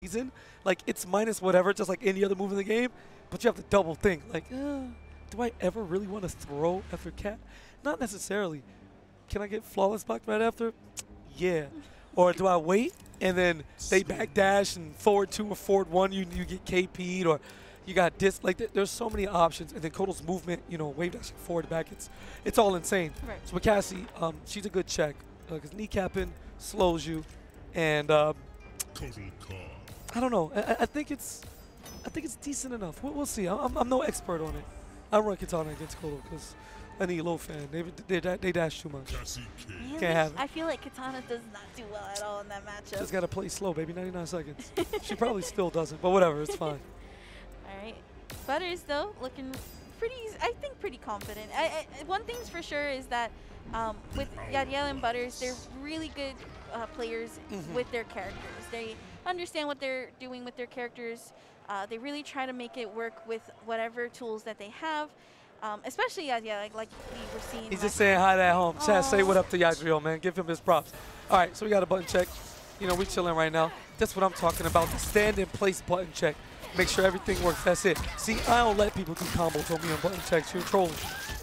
season, like it's minus whatever, just like any other move in the game, but you have to double think, like, do I ever really want to throw after cat? Not necessarily. Can I get flawless blocked right after? Yeah. Or do I wait and then they backdash and forward 2 or forward 1, you get KP'd, or you got dis, like there's so many options, and then Kotal's movement, you know, wave dashing forward back, it's all insane. Right. So with Cassie, she's a good check because kneecapping slows you, and I don't know. I think it's decent enough. We'll see. I'm no expert on it. I run Katana against Kotal because I need low fan. They dash too much. Man, Can't have it. I feel like Katana does not do well at all in that matchup. Just gotta play slow, baby. 99 seconds. She probably still doesn't, but whatever. It's fine. All right. Butters though looking pretty. I think pretty confident. One thing's for sure is that with Yadriel and Butters, they're really good players with their characters. They understand what they're doing with their characters. They really try to make it work with whatever tools that they have. Especially Yadriel, like we were seeing. He's just saying hi at home. Chat, say what up to Yadriel, man. Give him his props. All right, so we got a button check. You know, we chilling right now. That's what I'm talking about. The stand in place button check. Make sure everything works. That's it. See, I don't let people do combos on me on button checks. You're trolling.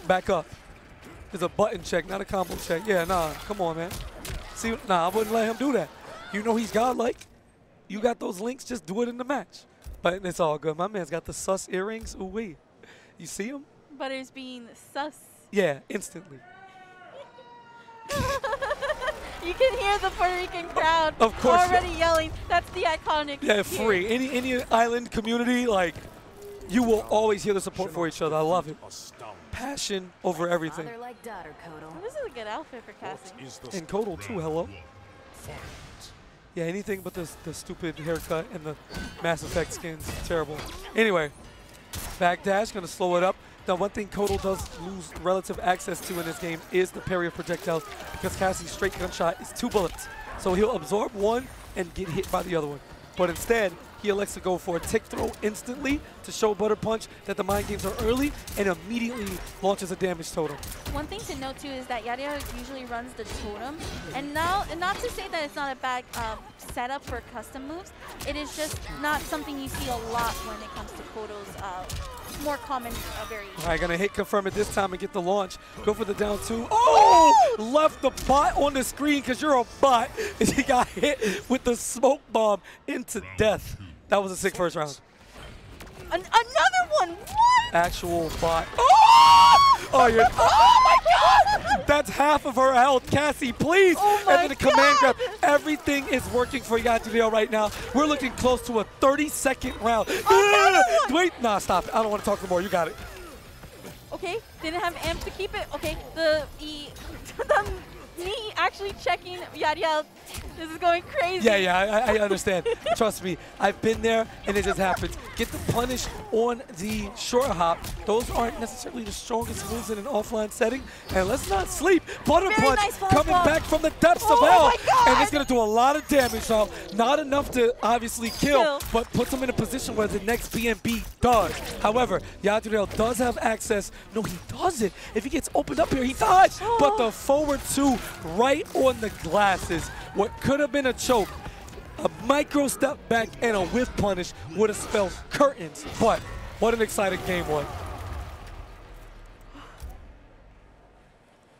Back up. It's a button check, not a combo check. Yeah, nah, come on, man. See, nah, I wouldn't let him do that. You know he's godlike. You got those links, just do it in the match. But it's all good. My man's got the sus earrings. Ooh-wee. You see him? Butters being sus. Yeah, instantly. You can hear the Puerto Rican crowd Of course. already yelling. That's the iconic. Yeah, here. free. Any island community, like, you will always hear the support for each other. I love it. Passion over everything. Like daughter, Kotal. This is a good outfit for Cassie. And Kotal too, hello. Yeah, anything but the stupid haircut and the Mass Effect skins. Terrible. Anyway, backdash, gonna slow it up. Now, one thing Kotal does lose relative access to in this game is the parry of projectiles, because Cassie's straight gunshot is 2 bullets. So he'll absorb one and get hit by the other one. But instead, he elects to go for a tick throw instantly to show Butter Punch that the mind games are early, and immediately launches a damage totem. One thing to note too is that Yadriel usually runs the totem, and not to say that it's not a bad setup for custom moves. It is just not something you see a lot when it comes to Kotal's more common variation. All right, gonna hit confirm it this time and get the launch. Go for the down 2. Oh! Left the bot on the screen because you're a bot. And he got hit with the smoke bomb into death. That was a sick first round. Another one. What? Actual bot. Oh! Oh, you're, oh my God! That's half of her health. Cassie, please. Oh my and then the command God. grab. Everything is working for Yadriel right now. We're looking close to a 30-second round. Wait, nah, stop it. I don't want to talk no more. You got it. Okay, didn't have amps to keep it. Okay, me actually checking Yadriel. This is going crazy. Yeah, I understand. Trust me, I've been there, and it just happens. Get the punish on the short hop. Those aren't necessarily the strongest moves in an offline setting. And let's not sleep. Butter Punch nice coming back from the depths of hell. And it's going to do a lot of damage. Now, not enough to obviously kill, but puts him in a position where the next BNB does. However, Yadriel does have access. No, he doesn't. If he gets opened up here, he dies. But the forward 2 right on the glasses. What could have been a choke, a micro step back, and a whiff punish would have spelled curtains. But what an exciting game was.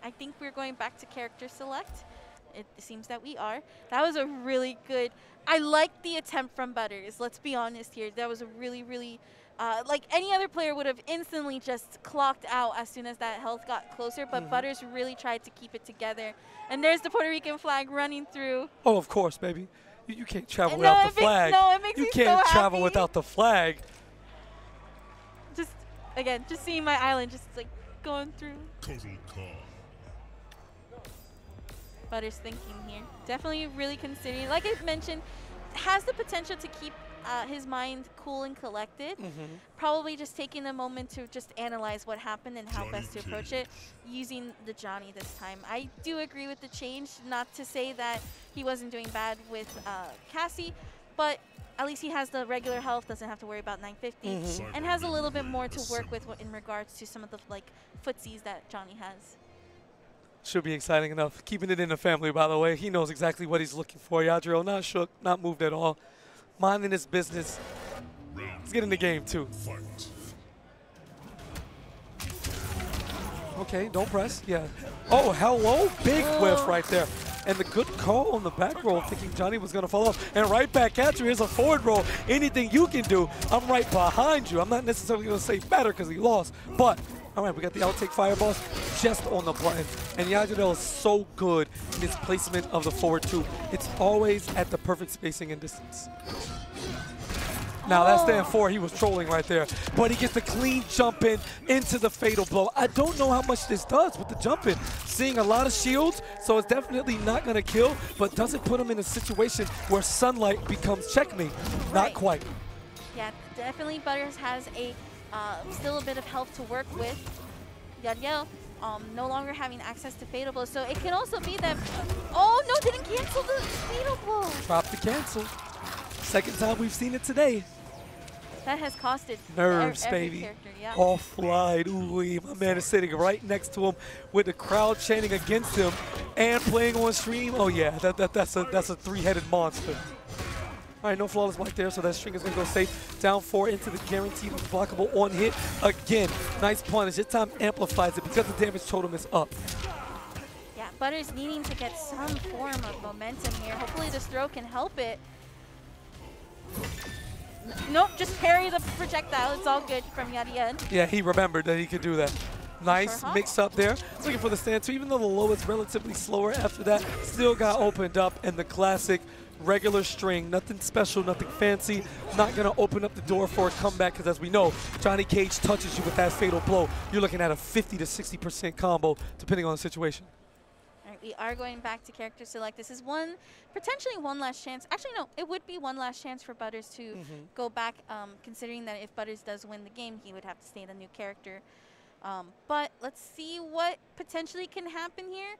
I think we're going back to character select. It seems that we are. That was a really good. I like the attempt from Butters. Let's be honest here. That was a really like any other player would have instantly just clocked out as soon as that health got closer, but Butters really tried to keep it together. And there's the Puerto Rican flag running through. Oh, of course, baby. You can't travel without the flag. It makes you me can't so travel happy. without the flag. Just, again, just seeing my island just like going through. Butters thinking here. Definitely really considering, like I mentioned, has the potential to keep his mind cool and collected. Probably just taking a moment to just analyze what happened and how best to approach it, using the Johnny this time. I do agree with the change, not to say that he wasn't doing bad with Cassie, but at least he has the regular health, doesn't have to worry about 950, and has a little bit more to work with in regards to some of the like footsies that Johnny has. Should be exciting enough. Keeping it in the family, by the way. He knows exactly what he's looking for. Yadriel not shook, not moved at all. minding his business. Let's get in the game, too. Okay, don't press. Yeah. Oh, hello. Big whiff right there. And the good call on the back roll, thinking Johnny was going to fall off. And right back at you. Here's a forward roll. Anything you can do, I'm right behind you. I'm not necessarily going to say better because he lost. But, all right, we got the outtake fireballs just on the button. And Yadriel is so good in his placement of the forward two. It's always at the perfect spacing and distance. Now, that stand 4, he was trolling right there. But he gets the clean jump in into the fatal blow. I don't know how much this does with the jump in. Seeing a lot of shields, so it's definitely not going to kill, but does it put him in a situation where Sunlight becomes checkmate? Not quite. Yeah, definitely Butters has a still a bit of health to work with. Yadriel no longer having access to fatal blow, so it can also be that, oh no, didn't cancel the fatal blow. Drop the cancel. Second time we've seen it today. That has costed nerves, every baby. Character, yeah. Offline. Ooh, my man is sitting right next to him with the crowd chanting against him and playing on stream. Oh yeah, that's a three-headed monster. All right, no flawless block there, so that string is going to go safe. Down 4 into the guaranteed unblockable on hit. Again, nice punish. This time amplifies it because the damage totem is up. Yeah, Butters needing to get some form of momentum here. Hopefully this throw can help it. Nope, just parry the projectile. It's all good from Yadriel. Yeah, he remembered that he could do that. Nice mix up there. Looking for the stand 2. Even though the low is relatively slower after that, still got opened up. And the classic regular string, nothing special, nothing fancy. Not going to open up the door for a comeback because, as we know, Johnny Cage touches you with that fatal blow. You're looking at a 50 to 60% combo, depending on the situation. We are going back to character select. This is potentially one last chance. Actually, no, it would be one last chance for Butters to go back, considering that if Butters does win the game, he would have to stay in a new character. But let's see what potentially can happen here.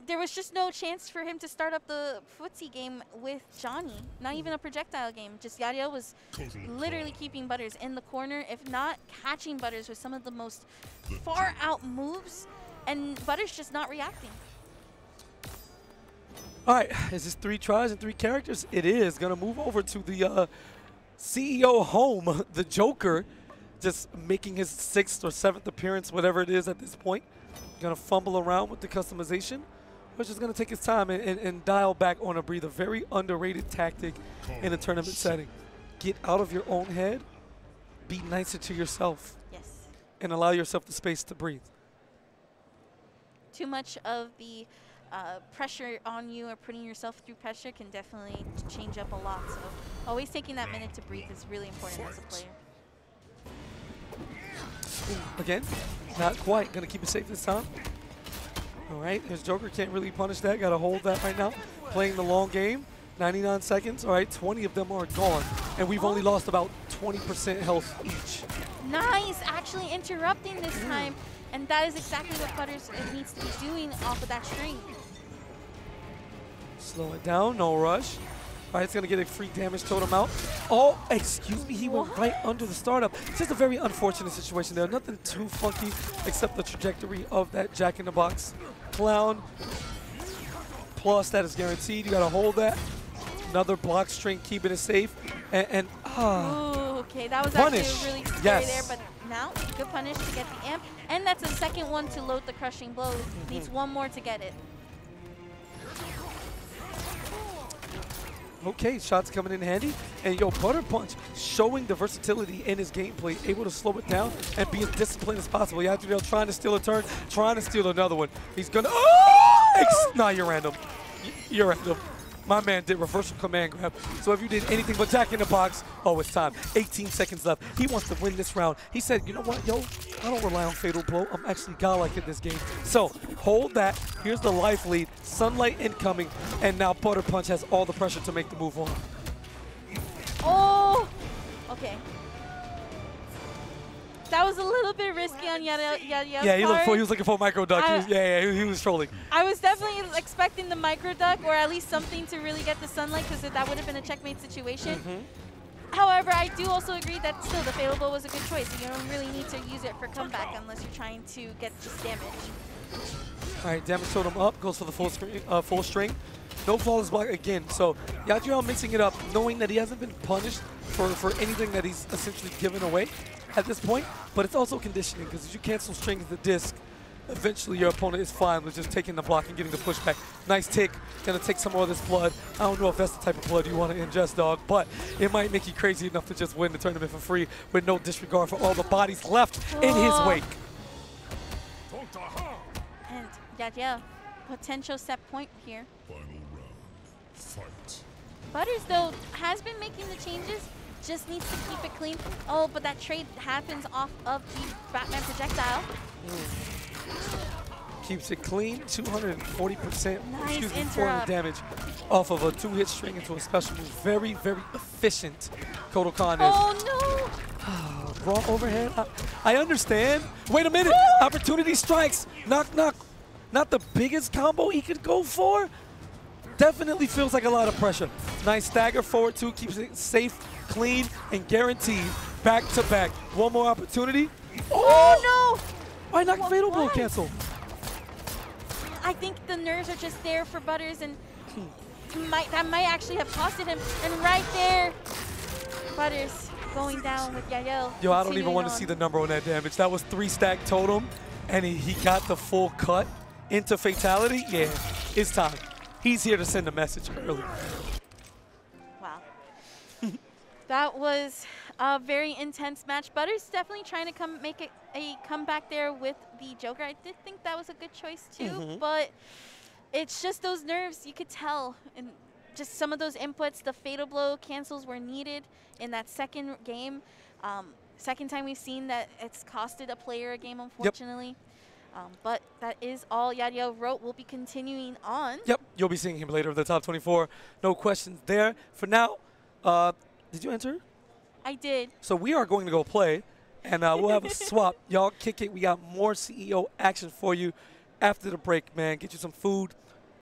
There was just no chance for him to start up the footsie game with Johnny, not even a projectile game. Just Yadriel was literally keeping Butters in the corner, if not catching Butters with some of the most far out moves. And Butters just not reacting. All right, is this 3 tries and 3 characters? It is. Going to move over to the CEO home, the Joker, just making his 6th or 7th appearance, whatever it is at this point. Going to fumble around with the customization, which is going to take his time and dial back on a breather. Very underrated tactic in a tournament setting. Get out of your own head, be nicer to yourself, and allow yourself the space to breathe. Too much of the pressure on you or putting yourself through pressure can definitely change up a lot. So always taking that minute to breathe is really important as a player. Again, not quite. Going to keep it safe this time. All right, his Joker can't really punish that. Got to hold that right now. Playing the long game. 99 seconds. All right, 20 of them are gone. And we've only lost about 20% health each. Nice, actually interrupting this time. And that is exactly what Butters needs to be doing off of that string. Slow it down, no rush. All right, it's going to get a free damage totem out. Oh, excuse me, he went right under the startup. It's just a very unfortunate situation there. Nothing too funky except the trajectory of that Jack-in-the-Box clown. Plus, that is guaranteed. You got to hold that. Another block string, keeping it safe. Ooh, okay, that was actually really scary there, but now good punish to get the amp. And that's a second one to load the crushing blow. Needs one more to get it. Okay, shots coming in handy. And yo, Butter Punch showing the versatility in his gameplay, able to slow it down and be as disciplined as possible. Yadriel trying to steal a turn, trying to steal another one. He's gonna, nah, you're random. You're random. My man did reversal command grab. So if you did anything but Jack in the Box, oh, it's time. 18 seconds left. He wants to win this round. He said, you know what, yo, I don't rely on Fatal Blow. I'm actually godlike in this game. So hold that. Here's the life lead. Sunlight incoming. And now Butter Punch has all the pressure to make the move on. Oh, okay. That was a little bit risky on Yadriel's Yeah, he was looking for a micro duck. He was trolling. I was definitely expecting the micro duck or at least something to really get the sunlight because that would have been a checkmate situation. However, I do also agree that still the Fatal Blow was a good choice. You don't really need to use it for comeback unless you're trying to get just damage. All right, damage totem up, goes for the full string. No flawless block again. So Yadriel mixing it up, knowing that he hasn't been punished for anything that he's essentially given away at this point. But it's also conditioning, because as you cancel strings the disc, eventually your opponent is fine with just taking the block and getting the pushback. Nice tick, gonna take some more of this blood. I don't know if that's the type of blood you want to ingest, dog, but it might make you crazy enough to just win the tournament for free with no disregard for all the bodies left in his wake. And Yadriel, potential set point here. Final round. Fight. Butters, though, has been making the changes, just needs to keep it clean. Oh, but that trade happens off of the Batman projectile. Keeps it clean, 240%, Nice excuse me, 400 interrupt. damage off of a 2-hit string into a special move. Very, very efficient Kotal Khan is. Oh, no! Raw overhead. I understand. Wait a minute. Opportunity strikes. Knock, knock. Not the biggest combo he could go for. Definitely feels like a lot of pressure. Nice stagger forward two. Keeps it safe, clean, and guaranteed. Back to back. One more opportunity. Oh, no! Why not Well, fatal blow why? cancel? I think the nerves are just there for Butters, and that might actually have costed him. And right there, Butters going down with Yadriel. Yo, I don't even want to see the number on that damage. That was 3-stack totem, and he got the full cut into fatality. Yeah, it's time. He's here to send a message early. Wow. That was a very intense match. Butters definitely trying to make a comeback there with the Joker. I did think that was a good choice too, but it's just those nerves, you could tell. And just some of those inputs, the fatal blow cancels were needed in that second game. Second time we've seen that it's costed a player a game, unfortunately. But that is all Yadriel wrote. We'll be continuing on. Yep, you'll be seeing him later in the top 24. No questions there. For now, did you enter? I did. So we are going to go play, and we'll have a swap. Y'all kick it. We got more CEO action for you after the break, man. Get you some food,